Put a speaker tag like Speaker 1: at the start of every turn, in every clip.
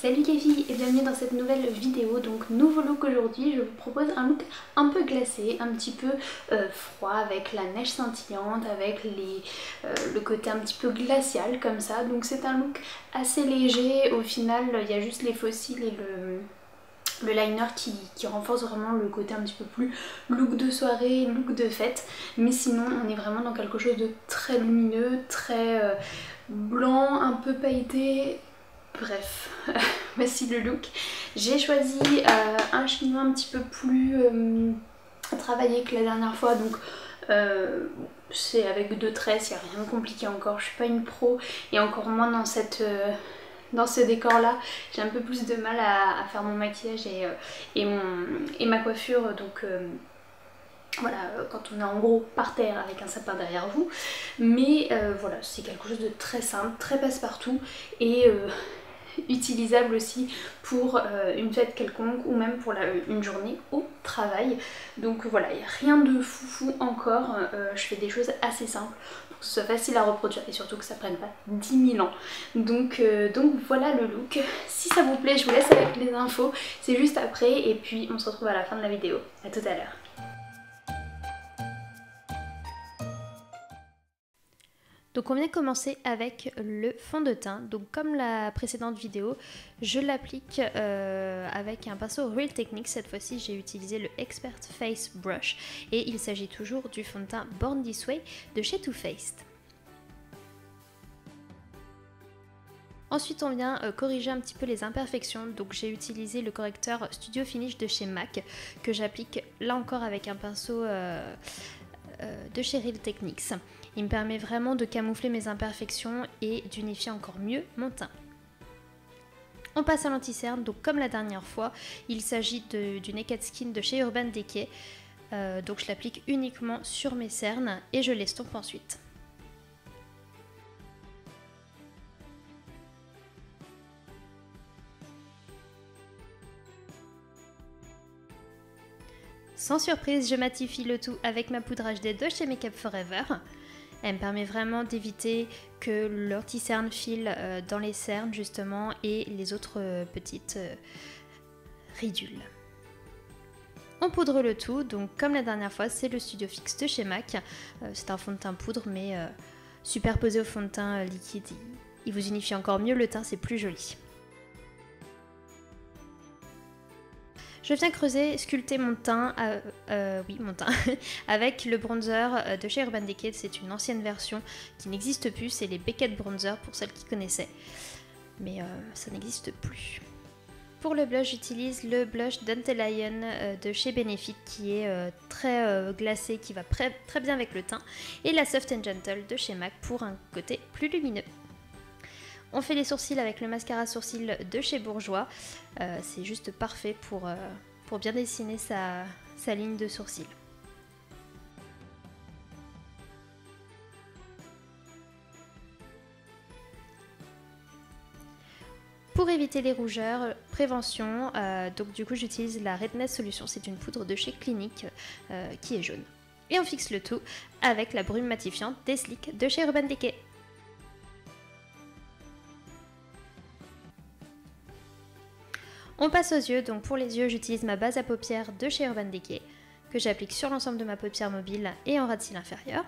Speaker 1: Salut les filles et bienvenue dans cette nouvelle vidéo. Donc nouveau look aujourd'hui, je vous propose un look un peu glacé, un petit peu froid, avec la neige scintillante, avec le côté un petit peu glacial comme ça. Donc c'est un look assez léger, au final il y a juste les fossiles et le liner qui renforce vraiment le côté un petit peu plus look de soirée, look de fête. Mais sinon on est vraiment dans quelque chose de très lumineux, très blanc, un peu pailleté. Bref, voici le look. J'ai choisi un chignon un petit peu plus travaillé que la dernière fois, donc c'est avec 2 tresses, il n'y a rien de compliqué encore. Je suis pas une pro et encore moins dans ce décor là. J'ai un peu plus de mal à faire mon maquillage et ma coiffure, donc voilà, quand on est en gros par terre avec un sapin derrière vous. Mais voilà, c'est quelque chose de très simple, très passe-partout et utilisable aussi pour une fête quelconque ou même pour une journée au travail. Donc voilà, il n'y a rien de foufou encore. Je fais des choses assez simples pour que ce soit facile à reproduire et surtout que ça prenne pas 10 000 ans. Donc voilà le look. Si ça vous plaît, je vous laisse avec les infos. C'est juste après et puis on se retrouve à la fin de la vidéo. À tout à l'heure. Donc on vient commencer avec le fond de teint. Donc comme la précédente vidéo, je l'applique avec un pinceau Real Techniques. Cette fois-ci, j'ai utilisé le Expert Face Brush et il s'agit toujours du fond de teint Born This Way de chez Too Faced. Ensuite, on vient corriger un petit peu les imperfections. Donc j'ai utilisé le correcteur Studio Finish de chez MAC que j'applique là encore avec un pinceau de chez Real Techniques. Il me permet vraiment de camoufler mes imperfections et d'unifier encore mieux mon teint. On passe à l'anti-cerne, donc comme la dernière fois, il s'agit du Naked Skin de chez Urban Decay. Donc je l'applique uniquement sur mes cernes et je l'estompe ensuite. Sans surprise, je matifie le tout avec ma poudre HD de chez Make Up Forever. Elle me permet vraiment d'éviter que l'anti-cerne file dans les cernes justement et les autres petites ridules. On poudre le tout, donc comme la dernière fois, c'est le Studio Fix de chez MAC. C'est un fond de teint poudre mais superposé au fond de teint liquide, il vous unifie encore mieux le teint, c'est plus joli. Je viens creuser, sculpter mon teint, mon teint avec le bronzer de chez Urban Decay. C'est une ancienne version qui n'existe plus, c'est les Beckett Bronzer pour celles qui connaissaient. Mais ça n'existe plus. Pour le blush, j'utilise le blush Dandelion de chez Benefit qui est très glacé, qui va très bien avec le teint. Et la Soft & Gentle de chez MAC pour un côté plus lumineux. On fait les sourcils avec le mascara sourcil de chez Bourjois. C'est juste parfait pour bien dessiner sa ligne de sourcil. Pour éviter les rougeurs, prévention, donc du coup j'utilise la Redness Solution. C'est une poudre de chez Clinique qui est jaune. Et on fixe le tout avec la brume matifiante des Sleek de chez Urban Decay. On passe aux yeux, donc pour les yeux j'utilise ma base à paupières de chez Urban Decay que j'applique sur l'ensemble de ma paupière mobile et en ras de cils inférieur.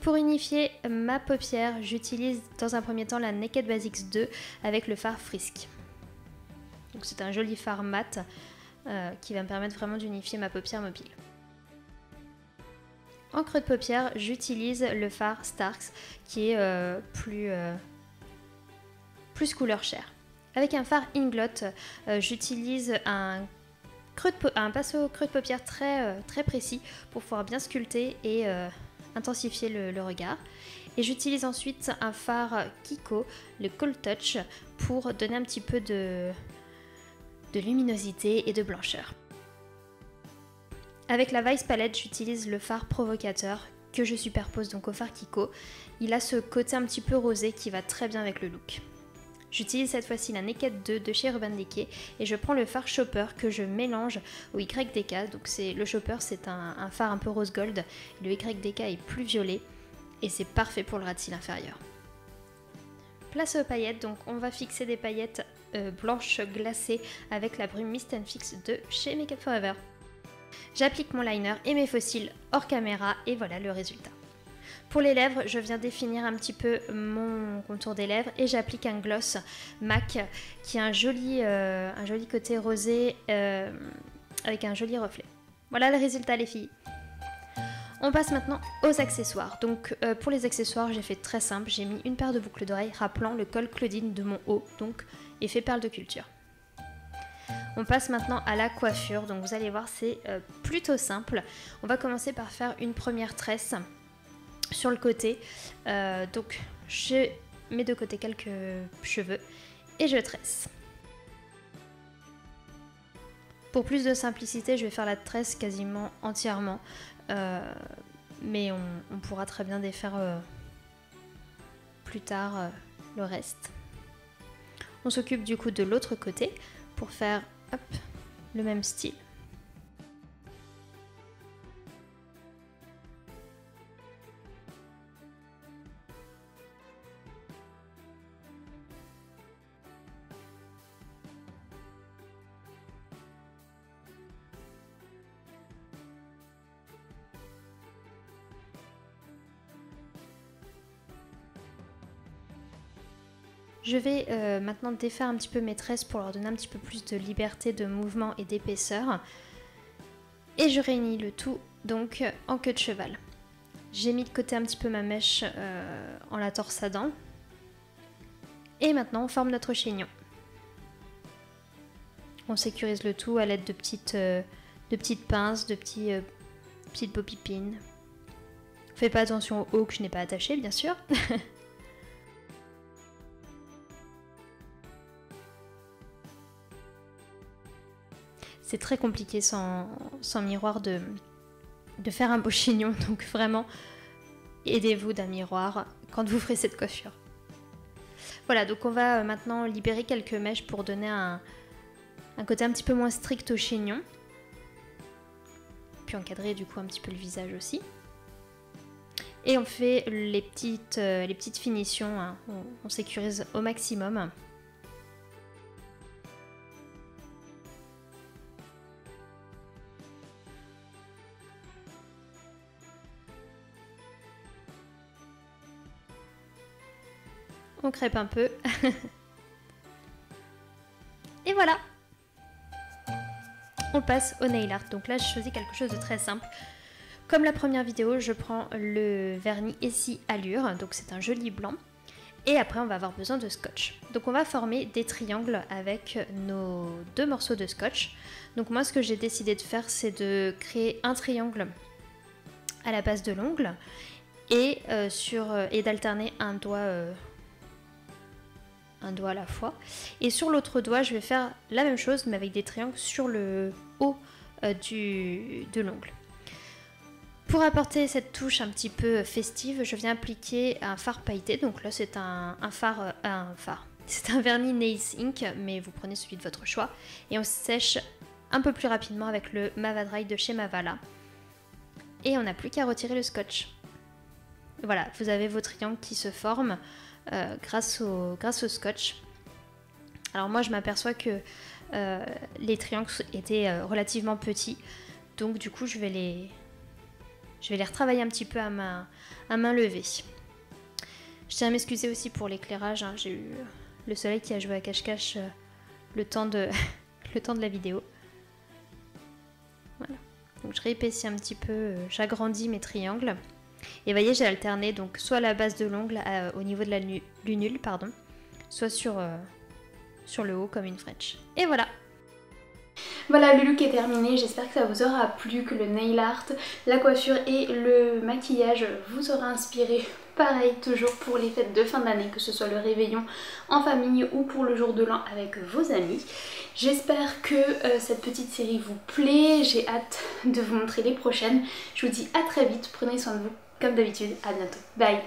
Speaker 1: Pour unifier ma paupière, j'utilise dans un premier temps la Naked Basics 2 avec le fard Frisk. Donc c'est un joli fard mat qui va me permettre vraiment d'unifier ma paupière mobile. En creux de paupière, j'utilise le fard Starks qui est plus couleur chair. Avec un fard Inglot, j'utilise un pinceau creux de paupière très précis pour pouvoir bien sculpter et intensifier le regard. Et j'utilise ensuite un fard Kiko, le Cold Touch, pour donner un petit peu de luminosité et de blancheur. Avec la Vice Palette, j'utilise le fard Provocateur que je superpose donc au fard Kiko. Il a ce côté un petit peu rosé qui va très bien avec le look. J'utilise cette fois-ci la Naked 2 de chez Urban Decay et je prends le fard Shopper que je mélange au YDK. Donc le Shopper c'est un fard un peu rose gold, le YDK est plus violet et c'est parfait pour le ras de cils inférieur. Place aux paillettes, donc on va fixer des paillettes blanches glacées avec la brume Mist & Fix de chez Make Up For Ever. J'applique mon liner et mes faux cils hors caméra et voilà le résultat. Pour les lèvres, je viens définir un petit peu mon contour des lèvres et j'applique un gloss MAC qui a un joli côté rosé avec un joli reflet. Voilà le résultat les filles. On passe maintenant aux accessoires. Donc pour les accessoires, j'ai fait très simple. J'ai mis une paire de boucles d'oreilles rappelant le col Claudine de mon haut, donc effet perle de culture. On passe maintenant à la coiffure. Donc vous allez voir, c'est plutôt simple. On va commencer par faire une première tresse sur le côté. Donc je mets de côté quelques cheveux et je tresse. Pour plus de simplicité, je vais faire la tresse quasiment entièrement. Mais on pourra très bien défaire plus tard le reste. On s'occupe du coup de l'autre côté pour faire hop, le même style. Je vais maintenant défaire un petit peu mes tresses pour leur donner un petit peu plus de liberté de mouvement et d'épaisseur. Et je réunis le tout donc en queue de cheval. J'ai mis de côté un petit peu ma mèche en la torsadant. Et maintenant on forme notre chignon. On sécurise le tout à l'aide de petites pinces, de petites bobipines. Faites pas attention au haut que je n'ai pas attaché bien sûr. C'est très compliqué sans miroir de faire un beau chignon, donc vraiment aidez-vous d'un miroir quand vous ferez cette coiffure. Voilà, donc on va maintenant libérer quelques mèches pour donner un côté un petit peu moins strict au chignon. Puis encadrer du coup un petit peu le visage aussi. Et on fait les petites finitions, hein. On sécurise au maximum. On crêpe un peu. Et voilà. On passe au nail art. Donc là, je choisis quelque chose de très simple. Comme la première vidéo, je prends le vernis Essie Allure. Donc c'est un joli blanc. Et après, on va avoir besoin de scotch. Donc on va former des triangles avec nos 2 morceaux de scotch. Donc moi, ce que j'ai décidé de faire, c'est de créer un triangle à la base de l'ongle et d'alterner un doigt à la fois. Et sur l'autre doigt, je vais faire la même chose, mais avec des triangles sur le haut de l'ongle. Pour apporter cette touche un petit peu festive, je viens appliquer un fard pailleté. Donc là, c'est c'est un vernis Nails Ink, mais vous prenez celui de votre choix. Et on sèche un peu plus rapidement avec le Mava Dry de chez Mavala. Et on n'a plus qu'à retirer le scotch. Voilà, vous avez vos triangles qui se forment grâce au scotch. Alors moi je m'aperçois que les triangles étaient relativement petits, donc du coup je vais les retravailler un petit peu à main levée. Je tiens à m'excuser aussi pour l'éclairage, hein. J'ai eu le soleil qui a joué à cache-cache le temps de la vidéo. Voilà, donc je réépaissis un petit peu, j'agrandis mes triangles. Et vous voyez, j'ai alterné donc soit à la base de l'ongle au niveau de la lunule, pardon, soit sur le haut comme une French. Et voilà.
Speaker 2: Voilà, le look est terminé, j'espère que ça vous aura plu, que le nail art, la coiffure et le maquillage vous aura inspiré. Pareil, toujours pour les fêtes de fin d'année, que ce soit le réveillon en famille ou pour le jour de l'an avec vos amis. J'espère que cette petite série vous plaît, j'ai hâte de vous montrer les prochaines. Je vous dis à très vite, prenez soin de vous, comme d'habitude, à bientôt, bye.